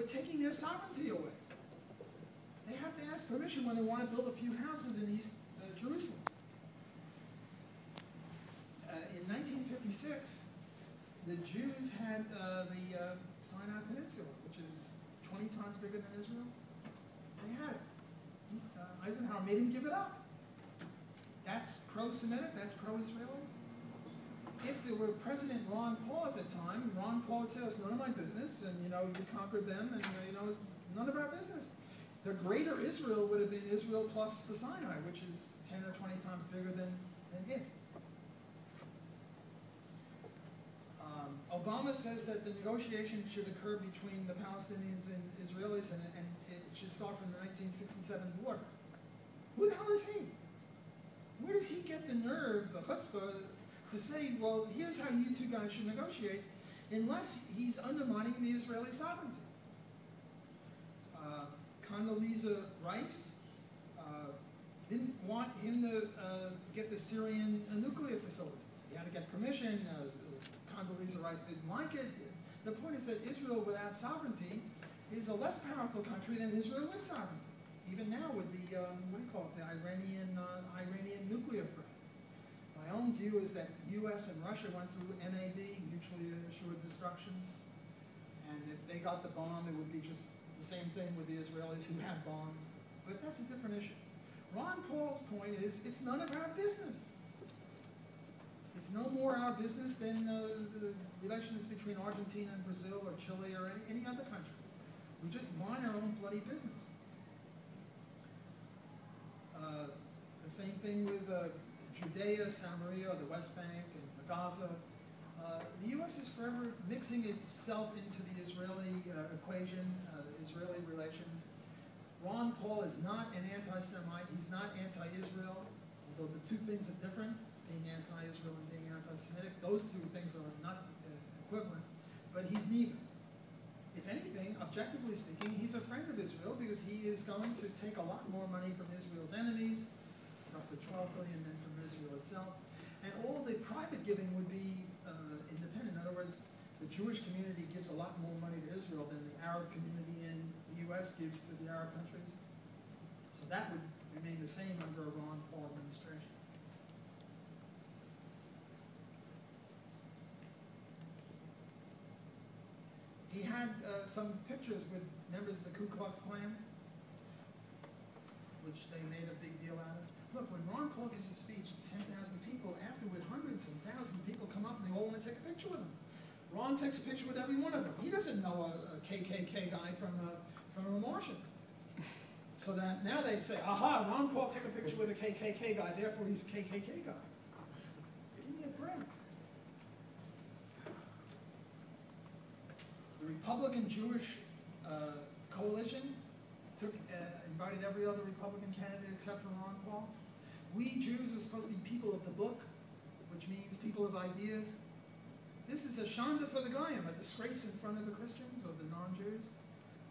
taking their sovereignty away. They have to ask permission when they want to build a few houses in East Jerusalem. In 1956, the Jews had the Sinai Peninsula, which is 20 times bigger than Israel. They had it. Eisenhower made him give it up. That's pro-Semitic, that's pro-Israeli. If there were President Ron Paul at the time, Ron Paul would say, it's none of my business, and you conquered them, and it's none of our business. The greater Israel would have been Israel plus the Sinai, which is 10 or 20 times bigger than it. Obama says that the negotiation should occur between the Palestinians and Israelis, and it should start from the 1967 border. Who the hell is he? Where does he get the nerve, the chutzpah, to say, well, here's how you two guys should negotiate, unless he's undermining the Israeli sovereignty? Condoleezza Rice didn't want him to get the Syrian nuclear facilities. He had to get permission. Condoleezza Rice didn't like it. The point is that Israel without sovereignty is a less powerful country than Israel with sovereignty. Even now with the, the Iranian nuclear threat. My own view is that U.S. and Russia went through MAD, mutually assured destruction, and if they got the bomb, it would be just the same thing with the Israelis who had bombs. But that's a different issue. Ron Paul's point is, it's none of our business. It's no more our business than the relations between Argentina and Brazil or Chile or any other country. We just mind our own bloody business. The same thing with Judea, Samaria, the West Bank, and Gaza. The U.S. is forever mixing itself into the Israeli equation, Israeli relations. Ron Paul is not an anti-Semite. He's not anti-Israel, although the two things are different, being anti-Israel and being anti-Semitic. Those two things are not equivalent, but he's neither. If anything, objectively speaking, he's a friend of Israel because he is going to take a lot more money from Israel's enemies, roughly $12 billion, than from Israel itself. And all the private giving would be independent. In other words, the Jewish community gives a lot more money to Israel than the Arab community in the U.S. gives to the Arab countries. So that would remain the same under a Ron Paul administration. He had some pictures with members of the Ku Klux Klan, which they made a big deal out of. Look, when Ron Paul gives a speech to 10,000 people, afterward hundreds and thousands of people come up and they all want to take a picture with him. Ron takes a picture with every one of them. He doesn't know a KKK guy from a Martian. So that now they say, aha, Ron Paul took a picture with a KKK guy, therefore he's a KKK guy. Give me a break. The Republican Jewish coalition invited every other Republican candidate except for Ron Paul. We Jews are supposed to be people of the book, which means people of ideas. This is a shanda for the goyim, a disgrace in front of the Christians or the non-Jews,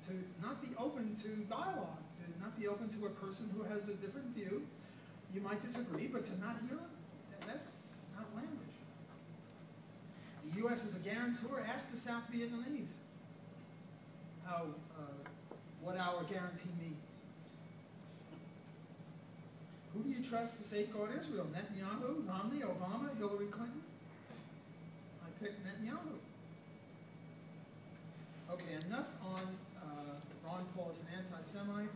to not be open to dialogue, to not be open to a person who has a different view. You might disagree, but to not hear it, that's outlandish. The U.S. is a guarantor. Ask the South Vietnamese what our guarantee means. Who do you trust to safeguard Israel? Netanyahu, Romney, Obama, Hillary Clinton? I picked Netanyahu. Okay, enough on Ron Paul as an anti-Semite.